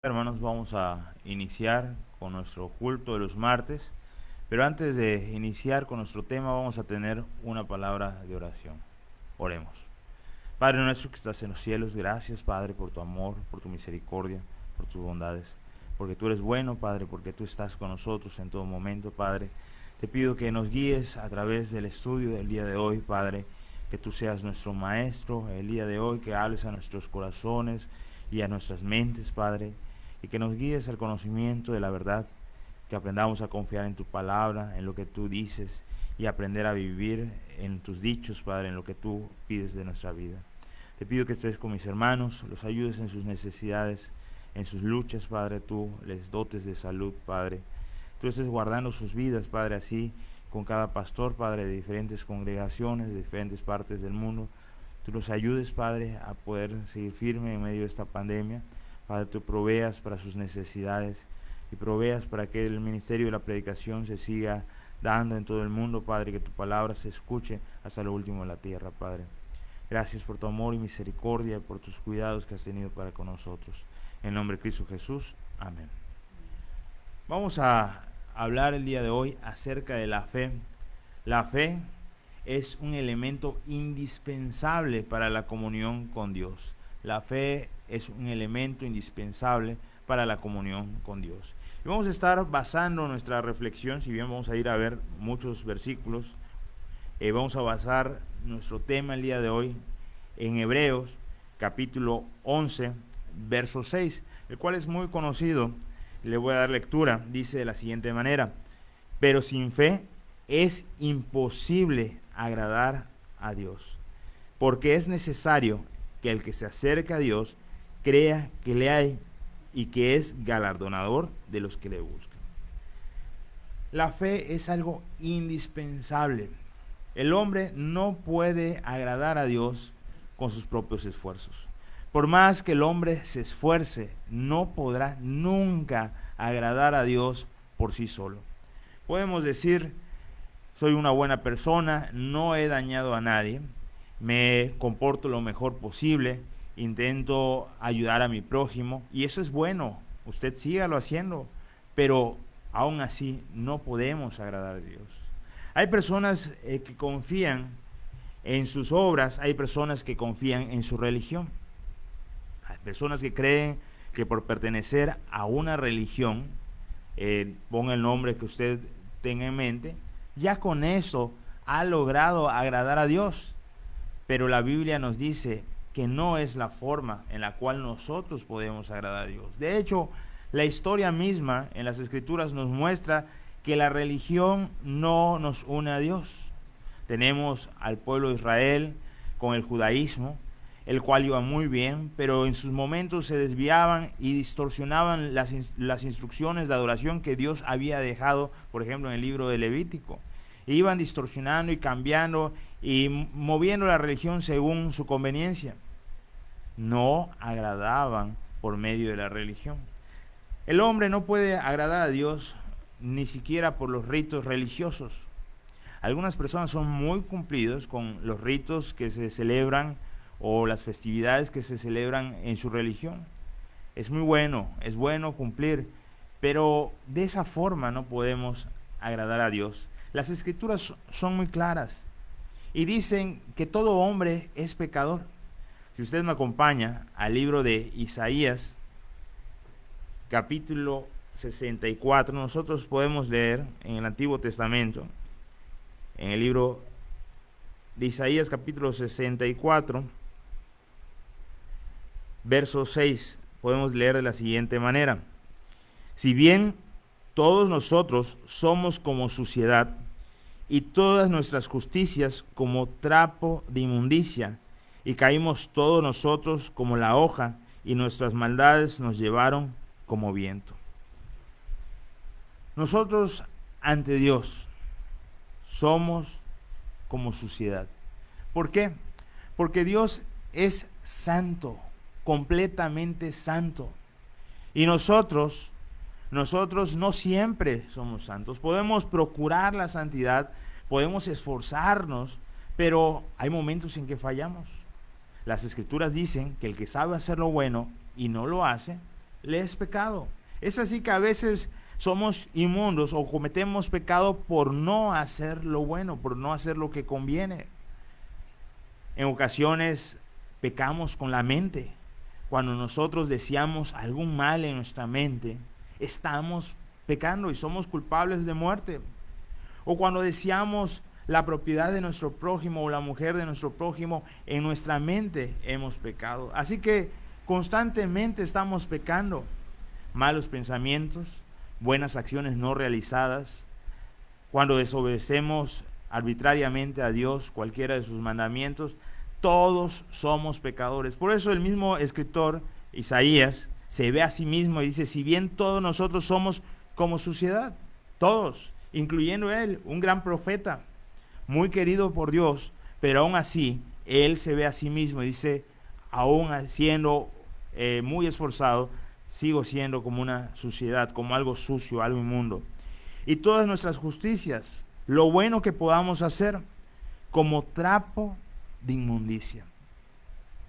Hermanos, vamos a iniciar con nuestro culto de los martes, pero antes de iniciar con nuestro tema vamos a tener una palabra de oración. Oremos. Padre nuestro que estás en los cielos, gracias Padre por tu amor, por tu misericordia, por tus bondades, porque tú eres bueno Padre, porque tú estás con nosotros en todo momento Padre. Te pido que nos guíes a través del estudio del día de hoy Padre, que tú seas nuestro maestro el día de hoy, que hables a nuestros corazones y a nuestras mentes Padre, y que nos guíes al conocimiento de la verdad, que aprendamos a confiar en tu palabra, en lo que tú dices, y aprender a vivir en tus dichos, Padre, en lo que tú pides de nuestra vida. Te pido que estés con mis hermanos, los ayudes en sus necesidades, en sus luchas, Padre, tú les dotes de salud, Padre. Tú estés guardando sus vidas, Padre, así con cada pastor, Padre, de diferentes congregaciones, de diferentes partes del mundo. Tú los ayudes, Padre, a poder seguir firme en medio de esta pandemia. Padre, tú proveas para sus necesidades y proveas para que el ministerio de la predicación se siga dando en todo el mundo, Padre, que tu palabra se escuche hasta lo último de la tierra, Padre. Gracias por tu amor y misericordia, por tus cuidados que has tenido para con nosotros. En nombre de Cristo Jesús, amén. Vamos a hablar el día de hoy acerca de la fe. La fe es un elemento indispensable para la comunión con Dios. La fe es un elemento indispensable para la comunión con Dios. Y vamos a estar basando nuestra reflexión, si bien vamos a ir a ver muchos versículos, vamos a basar nuestro tema el día de hoy en Hebreos capítulo 11, verso 6, el cual es muy conocido. Le voy a dar lectura. Dice de la siguiente manera: pero sin fe es imposible agradar a Dios, porque es necesario que el que se acerca a Dios crea que le hay y que es galardonador de los que le buscan. La fe es algo indispensable. El hombre no puede agradar a Dios con sus propios esfuerzos. Por más que el hombre se esfuerce, no podrá nunca agradar a Dios por sí solo. Podemos decir: soy una buena persona, no he dañado a nadie, me comporto lo mejor posible, intento ayudar a mi prójimo, y eso es bueno, usted sígalo haciendo, pero aún así no podemos agradar a Dios. Hay personas que confían en sus obras, hay personas que confían en su religión. Hay personas que creen que por pertenecer a una religión, ponga el nombre que usted tenga en mente, ya con eso ha logrado agradar a Dios. Pero la Biblia nos dice que no es la forma en la cual nosotros podemos agradar a Dios. De hecho, la historia misma en las Escrituras nos muestra que la religión no nos une a Dios. Tenemos al pueblo de Israel con el judaísmo, el cual iba muy bien, pero en sus momentos se desviaban y distorsionaban las instrucciones de adoración que Dios había dejado, por ejemplo, en el libro de Levítico. Iban distorsionando y cambiando y moviendo la religión según su conveniencia. No agradaban por medio de la religión. El hombre no puede agradar a Dios ni siquiera por los ritos religiosos. Algunas personas son muy cumplidos con los ritos que se celebran o las festividades que se celebran en su religión. Es muy bueno, es bueno cumplir, pero de esa forma no podemos agradar a Dios. Las Escrituras son muy claras y dicen que todo hombre es pecador. Si usted me acompaña al libro de Isaías, capítulo 64, nosotros podemos leer en el Antiguo Testamento, en el libro de Isaías capítulo 64, verso 6, podemos leer de la siguiente manera: si bien todos nosotros somos como suciedad, y todas nuestras justicias como trapo de inmundicia, y caímos todos nosotros como la hoja, y nuestras maldades nos llevaron como viento. Nosotros ante Dios somos como suciedad. ¿Por qué? Porque Dios es santo, completamente santo. Y nosotros no siempre somos santos. Podemos procurar la santidad, podemos esforzarnos, pero hay momentos en que fallamos. Las Escrituras dicen que el que sabe hacer lo bueno y no lo hace, le es pecado. Es así que a veces somos inmundos o cometemos pecado por no hacer lo bueno, por no hacer lo que conviene. En ocasiones pecamos con la mente. Cuando nosotros deseamos algún mal en nuestra mente, estamos pecando y somos culpables de muerte. O cuando deseamos la propiedad de nuestro prójimo o la mujer de nuestro prójimo, en nuestra mente hemos pecado. Así que constantemente estamos pecando. Malos pensamientos, buenas acciones no realizadas. Cuando desobedecemos arbitrariamente a Dios, cualquiera de sus mandamientos, todos somos pecadores. Por eso el mismo escritor Isaías se ve a sí mismo y dice, si bien todos nosotros somos como suciedad, todos, incluyendo él, un gran profeta, muy querido por Dios, pero aún así, él se ve a sí mismo y dice, aún siendo muy esforzado, sigo siendo como una suciedad, como algo sucio, algo inmundo. Y todas nuestras justicias, lo bueno que podamos hacer, como trapo de inmundicia.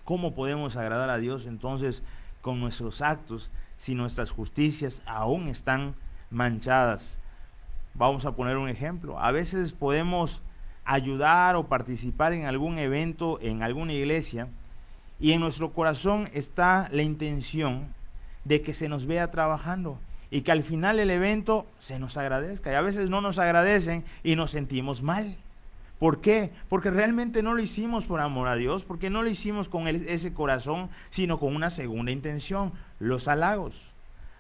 ¿Cómo podemos agradar a Dios entonces con nuestros actos si nuestras justicias aún están manchadas? Vamos a poner un ejemplo. A veces podemos ayudar o participar en algún evento, en alguna iglesia, y en nuestro corazón está la intención de que se nos vea trabajando y que al final del evento se nos agradezca. Y a veces no nos agradecen y nos sentimos mal. ¿Por qué? Porque realmente no lo hicimos por amor a Dios, porque no lo hicimos con ese corazón, sino con una segunda intención, los halagos.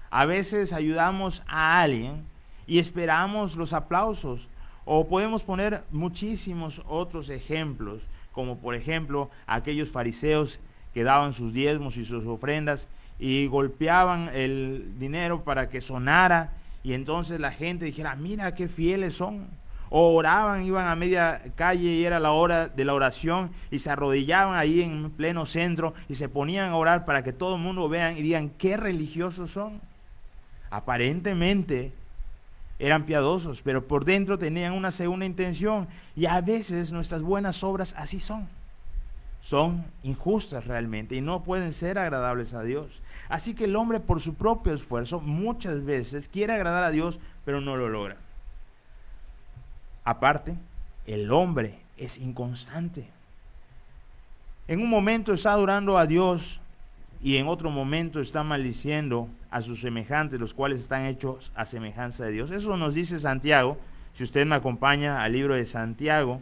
A veces ayudamos a alguien y esperamos los aplausos, o podemos poner muchísimos otros ejemplos, como por ejemplo aquellos fariseos que daban sus diezmos y sus ofrendas y golpeaban el dinero para que sonara y entonces la gente dijera, mira qué fieles son. O oraban, iban a media calle y era la hora de la oración y se arrodillaban ahí en pleno centro y se ponían a orar para que todo el mundo vean y digan qué religiosos son. Aparentemente eran piadosos, pero por dentro tenían una segunda intención y a veces nuestras buenas obras así son. Son injustas realmente y no pueden ser agradables a Dios. Así que el hombre por su propio esfuerzo muchas veces quiere agradar a Dios, pero no lo logra. Aparte, el hombre es inconstante. En un momento está adorando a Dios y en otro momento está maldiciendo a sus semejantes, los cuales están hechos a semejanza de Dios. Eso nos dice Santiago. Si usted me acompaña al libro de Santiago,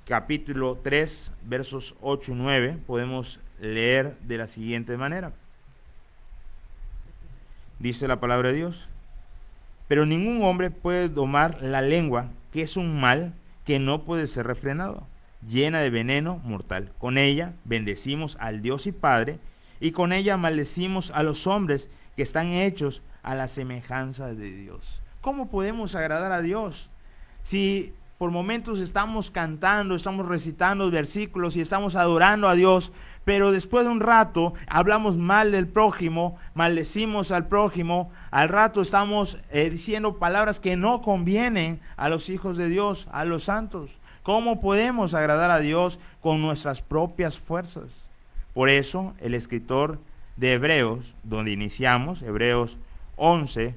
capítulo 3, versos 8 y 9, podemos leer de la siguiente manera. Dice la palabra de Dios: pero ningún hombre puede domar la lengua, que es un mal que no puede ser refrenado, llena de veneno mortal. Con ella bendecimos al Dios y Padre, y con ella maldecimos a los hombres que están hechos a la semejanza de Dios. ¿Cómo podemos agradar a Dios si por momentos estamos cantando, estamos recitando versículos y estamos adorando a Dios, pero después de un rato hablamos mal del prójimo, maldecimos al prójimo, al rato estamos diciendo palabras que no convienen a los hijos de Dios, a los santos? ¿Cómo podemos agradar a Dios con nuestras propias fuerzas? Por eso el escritor de Hebreos, donde iniciamos, Hebreos 11,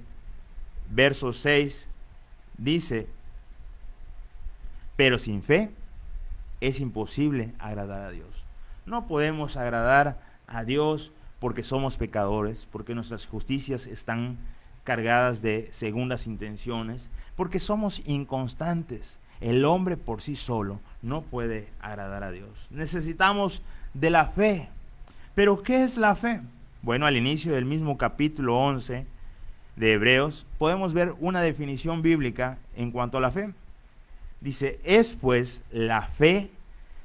verso 6, dice: pero sin fe es imposible agradar a Dios. No podemos agradar a Dios porque somos pecadores, porque nuestras justicias están cargadas de segundas intenciones, porque somos inconstantes. El hombre por sí solo no puede agradar a Dios. Necesitamos de la fe. ¿Pero qué es la fe? Bueno, al inicio del mismo capítulo 11 de Hebreos podemos ver una definición bíblica en cuanto a la fe. Dice: es pues la fe,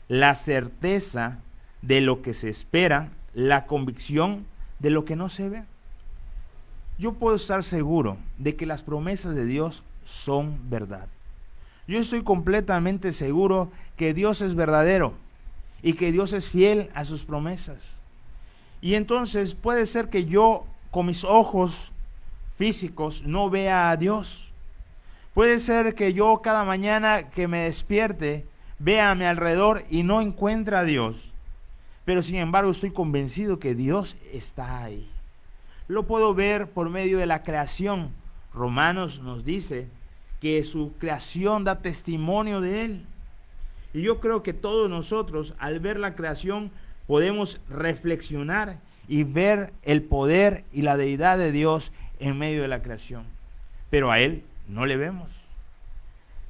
la certeza de lo que se espera, la convicción de lo que no se ve. Yo puedo estar seguro de que las promesas de Dios son verdad. Yo estoy completamente seguro que Dios es verdadero y que Dios es fiel a sus promesas. Y entonces puede ser que yo con mis ojos físicos no vea a Dios. Puede ser que yo cada mañana que me despierte vea a mi alrededor y no encuentre a Dios. Pero sin embargo estoy convencido que Dios está ahí. Lo puedo ver por medio de la creación. Romanos nos dice que su creación da testimonio de Él. Y yo creo que todos nosotros, al ver la creación, podemos reflexionar y ver el poder y la deidad de Dios en medio de la creación. Pero a Él no le vemos.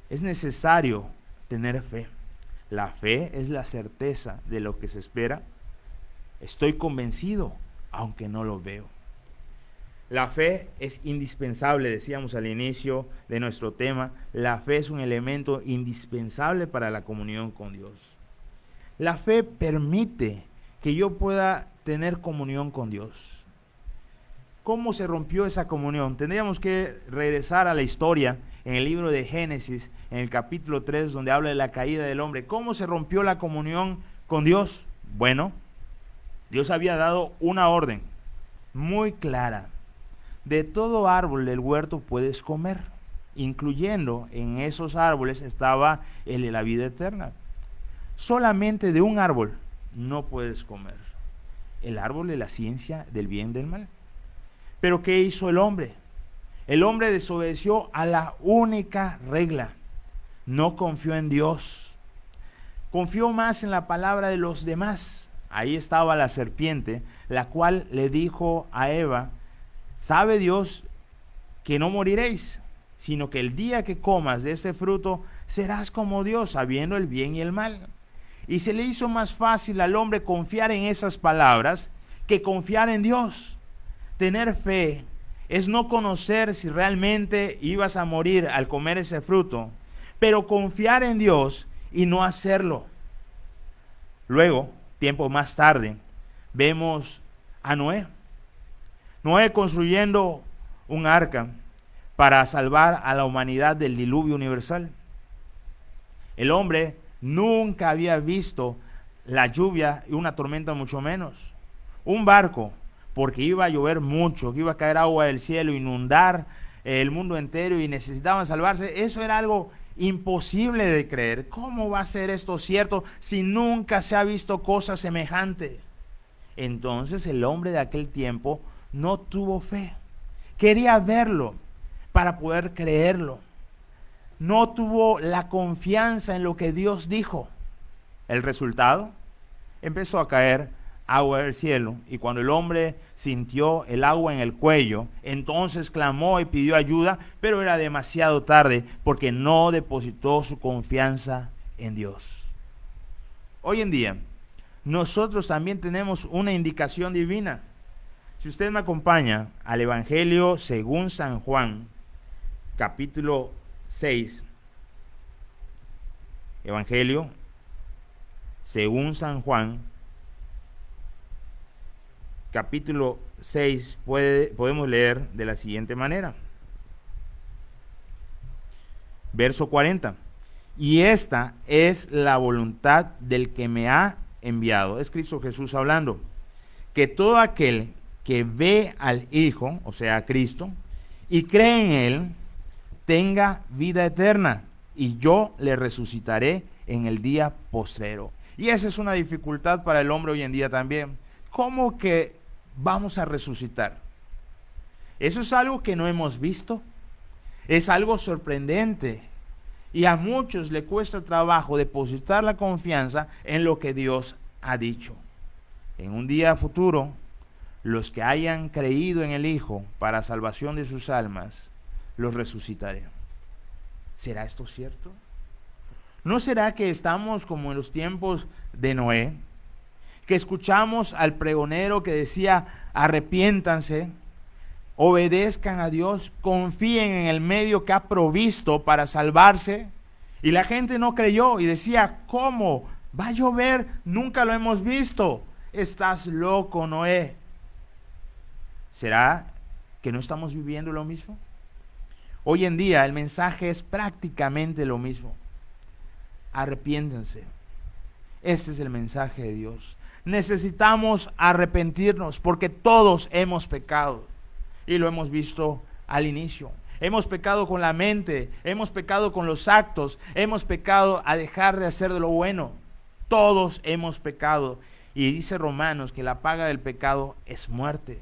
Es necesario tener fe. La fe es la certeza de lo que se espera. Estoy convencido, aunque no lo veo. La fe es indispensable, decíamos al inicio de nuestro tema. La fe es un elemento indispensable para la comunión con Dios. La fe permite que yo pueda tener comunión con Dios. ¿Cómo se rompió esa comunión? Tendríamos que regresar a la historia en el libro de Génesis, en el capítulo 3, donde habla de la caída del hombre. ¿Cómo se rompió la comunión con Dios? Bueno, Dios había dado una orden muy clara. De todo árbol del huerto puedes comer, incluyendo en esos árboles estaba el de la vida eterna. Solamente de un árbol no puedes comer, el árbol de la ciencia del bien y del mal. Pero ¿qué hizo el hombre? El hombre desobedeció a la única regla, no confió en Dios, confió más en la palabra de los demás. Ahí estaba la serpiente, la cual le dijo a Eva: ¿sabe Dios que no moriréis, sino que el día que comas de ese fruto serás como Dios, sabiendo el bien y el mal? Y se le hizo más fácil al hombre confiar en esas palabras que confiar en Dios. Tener fe es no conocer si realmente ibas a morir al comer ese fruto, pero confiar en Dios y no hacerlo. Luego, tiempo más tarde, vemos a Noé. Noé construyendo un arca para salvar a la humanidad del diluvio universal. El hombre nunca había visto la lluvia y una tormenta mucho menos. Un barco, porque iba a llover mucho, que iba a caer agua del cielo, inundar el mundo entero y necesitaban salvarse. Eso era algo imposible de creer. ¿Cómo va a ser esto cierto si nunca se ha visto cosa semejante? Entonces el hombre de aquel tiempo no tuvo fe. Quería verlo para poder creerlo. No tuvo la confianza en lo que Dios dijo. El resultado, empezó a caer agua del cielo, y cuando el hombre sintió el agua en el cuello, entonces clamó y pidió ayuda, pero era demasiado tarde porque no depositó su confianza en Dios. Hoy en día, nosotros también tenemos una indicación divina. Si usted me acompaña al Evangelio según San Juan, capítulo 6, Evangelio según San Juan, capítulo 6, podemos leer de la siguiente manera. Verso 40. Y esta es la voluntad del que me ha enviado. Es Cristo Jesús hablando. Que todo aquel que ve al Hijo, o sea, a Cristo, y cree en Él, tenga vida eterna, y yo le resucitaré en el día postrero. Y esa es una dificultad para el hombre hoy en día también. ¿Cómo que vamos a resucitar? Eso es algo que no hemos visto. Es algo sorprendente. Y a muchos le cuesta trabajo depositar la confianza en lo que Dios ha dicho. En un día futuro, los que hayan creído en el Hijo para salvación de sus almas, los resucitaré. ¿Será esto cierto? ¿No será que estamos como en los tiempos de Noé? Que escuchamos al pregonero que decía: arrepiéntanse, obedezcan a Dios, confíen en el medio que ha provisto para salvarse. Y la gente no creyó y decía: ¿cómo? ¿Va a llover? Nunca lo hemos visto. Estás loco, Noé. ¿Será que no estamos viviendo lo mismo? Hoy en día el mensaje es prácticamente lo mismo. Arrepiéntanse. Ese es el mensaje de Dios. Necesitamos arrepentirnos porque todos hemos pecado. Y lo hemos visto al inicio. Hemos pecado con la mente, hemos pecado con los actos, hemos pecado a dejar de hacer de lo bueno. Todos hemos pecado. Y dice Romanos que la paga del pecado es muerte.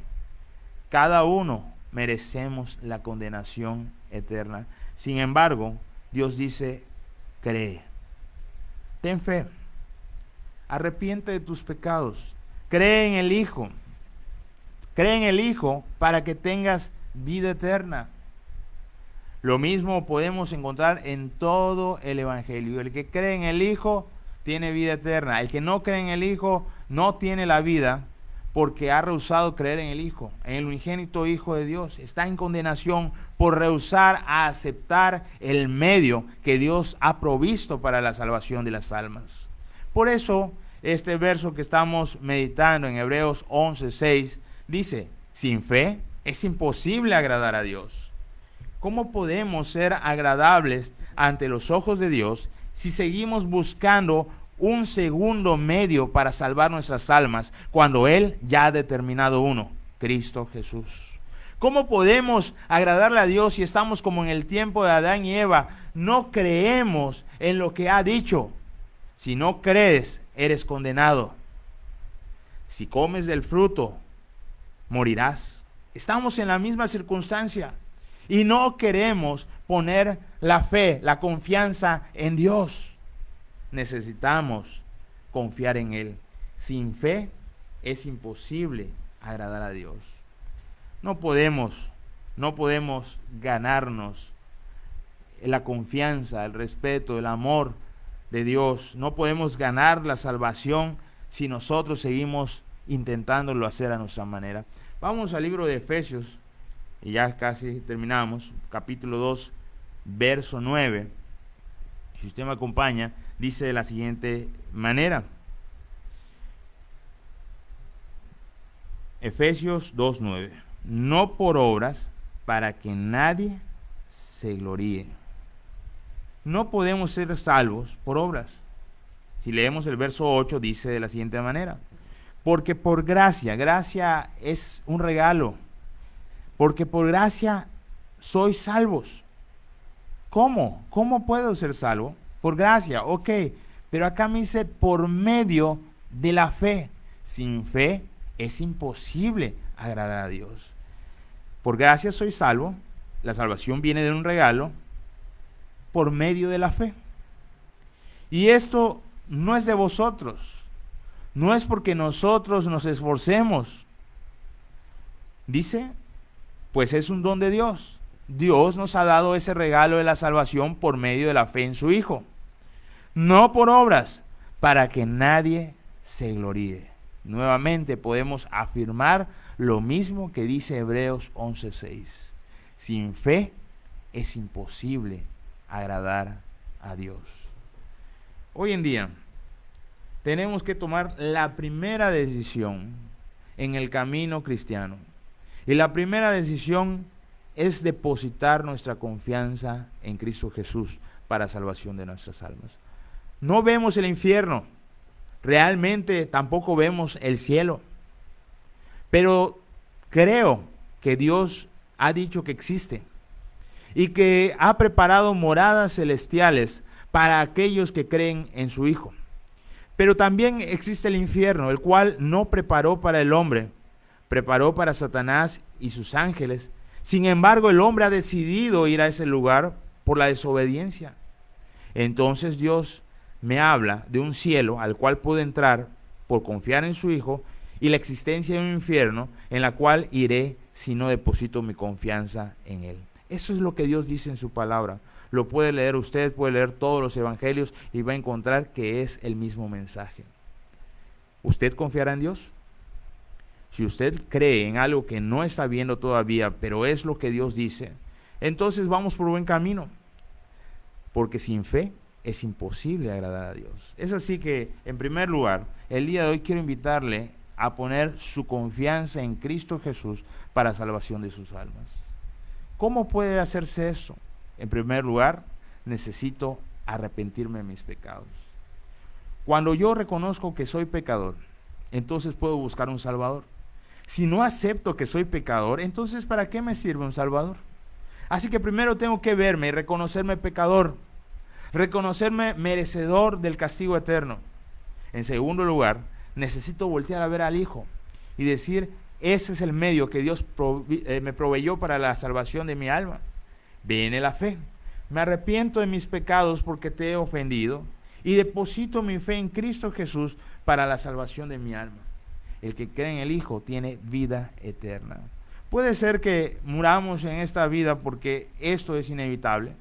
Cada uno merecemos la condenación eterna. Sin embargo, Dios dice, cree, ten fe, arrepiente de tus pecados, cree en el Hijo para que tengas vida eterna. Lo mismo podemos encontrar en todo el Evangelio. El que cree en el Hijo tiene vida eterna. El que no cree en el Hijo no tiene la vida, porque ha rehusado creer en el Hijo, en el unigénito Hijo de Dios. Está en condenación por rehusar a aceptar el medio que Dios ha provisto para la salvación de las almas. Por eso, este verso que estamos meditando en Hebreos 11:6 dice, sin fe es imposible agradar a Dios. ¿Cómo podemos ser agradables ante los ojos de Dios si seguimos buscando un segundo medio para salvar nuestras almas cuando Él ya ha determinado uno, Cristo Jesús? ¿Cómo podemos agradarle a Dios si estamos como en el tiempo de Adán y Eva? No creemos en lo que ha dicho. Si no crees, eres condenado. Si comes del fruto, morirás. Estamos en la misma circunstancia y no queremos poner la fe, la confianza en Dios. Necesitamos confiar en Él. Sin fe es imposible agradar a Dios. No podemos ganarnos la confianza, el respeto, el amor de Dios. No podemos ganar la salvación si nosotros seguimos intentándolo hacer a nuestra manera. Vamos al libro de Efesios, y ya casi terminamos, capítulo 2, verso 9. Si usted me acompaña, dice de la siguiente manera. Efesios 2:9. No por obras, para que nadie se gloríe. No podemos ser salvos por obras. Si leemos el verso 8, dice de la siguiente manera. Porque por gracia es un regalo. Porque por gracia sois salvos. ¿Cómo? ¿Cómo puedo ser salvo? Por gracia, ok. Pero acá me dice por medio de la fe. Sin fe es imposible agradar a Dios. Por gracia soy salvo. La salvación viene de un regalo por medio de la fe. Y esto no es de vosotros. No es porque nosotros nos esforcemos. Dice, pues es un don de Dios. Dios nos ha dado ese regalo de la salvación por medio de la fe en su Hijo. No por obras, para que nadie se gloríe. Nuevamente podemos afirmar lo mismo que dice Hebreos 11:6. Sin fe es imposible agradar a Dios. Hoy en día tenemos que tomar la primera decisión en el camino cristiano. Y la primera decisión es depositar nuestra confianza en Cristo Jesús para salvación de nuestras almas. No vemos el infierno, realmente tampoco vemos el cielo, pero creo que Dios ha dicho que existe y que ha preparado moradas celestiales para aquellos que creen en su Hijo. Pero también existe el infierno, el cual no preparó para el hombre, preparó para Satanás y sus ángeles. Sin embargo, el hombre ha decidido ir a ese lugar por la desobediencia. Entonces Dios me habla de un cielo al cual puedo entrar por confiar en su Hijo, y la existencia de un infierno en la cual iré si no deposito mi confianza en Él. Eso es lo que Dios dice en su palabra. Lo puede leer usted, puede leer todos los evangelios y va a encontrar que es el mismo mensaje. ¿Usted confiará en Dios? Si usted cree en algo que no está viendo todavía, pero es lo que Dios dice, entonces vamos por buen camino. Porque sin fe es imposible agradar a Dios. Es así que, en primer lugar, el día de hoy quiero invitarle a poner su confianza en Cristo Jesús para salvación de sus almas. ¿Cómo puede hacerse eso? En primer lugar, necesito arrepentirme de mis pecados. Cuando yo reconozco que soy pecador, entonces puedo buscar un Salvador. Si no acepto que soy pecador, entonces ¿para qué me sirve un Salvador? Así que primero tengo que verme y reconocerme pecador, reconocerme merecedor del castigo eterno. En segundo lugar, necesito voltear a ver al Hijo y decir, ese es el medio que Dios me proveyó para la salvación de mi alma. Viene la fe. Me arrepiento de mis pecados porque te he ofendido y deposito mi fe en Cristo Jesús para la salvación de mi alma. El que cree en el Hijo tiene vida eterna. Puede ser que muramos en esta vida porque esto es inevitable.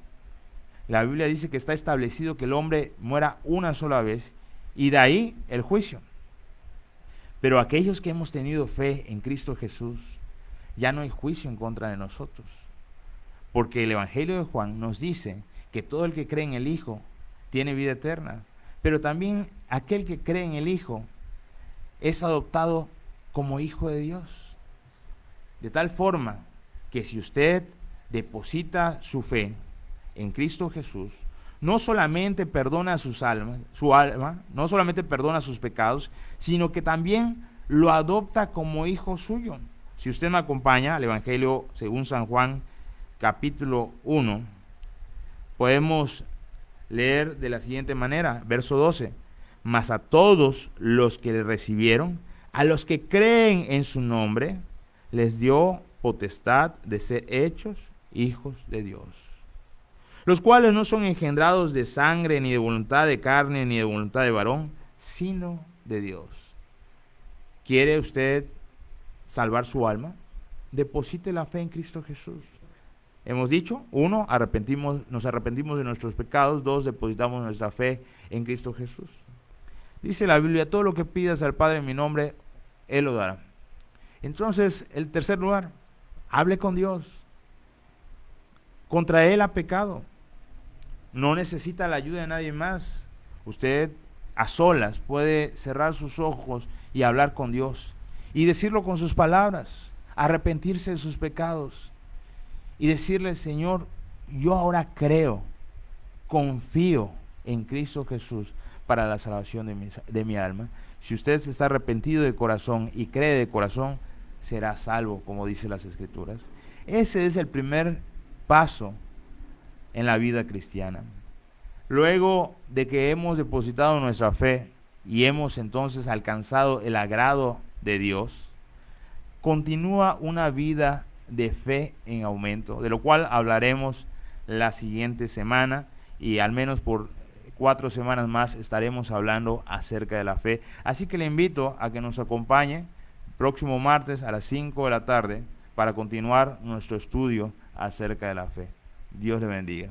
La Biblia dice que está establecido que el hombre muera una sola vez y de ahí el juicio. Pero aquellos que hemos tenido fe en Cristo Jesús, ya no hay juicio en contra de nosotros. Porque el Evangelio de Juan nos dice que todo el que cree en el Hijo tiene vida eterna. Pero también aquel que cree en el Hijo es adoptado como hijo de Dios. De tal forma que si usted deposita su fe en Cristo Jesús, no solamente perdona su alma, no solamente perdona sus pecados, sino que también lo adopta como hijo suyo. Si usted me acompaña al Evangelio según San Juan, capítulo 1, podemos leer de la siguiente manera, verso 12. Mas a todos los que le recibieron, a los que creen en su nombre, les dio potestad de ser hechos hijos de Dios, los cuales no son engendrados de sangre, ni de voluntad de carne, ni de voluntad de varón, sino de Dios. ¿Quiere usted salvar su alma? Deposite la fe en Cristo Jesús. Hemos dicho, 1, nos arrepentimos de nuestros pecados. 2, depositamos nuestra fe en Cristo Jesús. Dice la Biblia, todo lo que pidas al Padre en mi nombre, Él lo dará. Entonces, el tercer lugar, hable con Dios. Contra Él ha pecado. No necesita la ayuda de nadie más. Usted a solas puede cerrar sus ojos y hablar con Dios y decirlo con sus palabras, arrepentirse de sus pecados y decirle, Señor, yo ahora creo, confío en Cristo Jesús para la salvación de mi alma. Si usted se está arrepentido de corazón y cree de corazón, será salvo, como dice las Escrituras. Ese es el primer paso en la vida cristiana. Luego de que hemos depositado nuestra fe y hemos entonces alcanzado el agrado de Dios, continúa una vida de fe en aumento, de lo cual hablaremos la siguiente semana, y al menos por 4 semanas más estaremos hablando acerca de la fe. Así que le invito a que nos acompañe próximo martes a las 5 de la tarde para continuar nuestro estudio acerca de la fe. Dios le bendiga.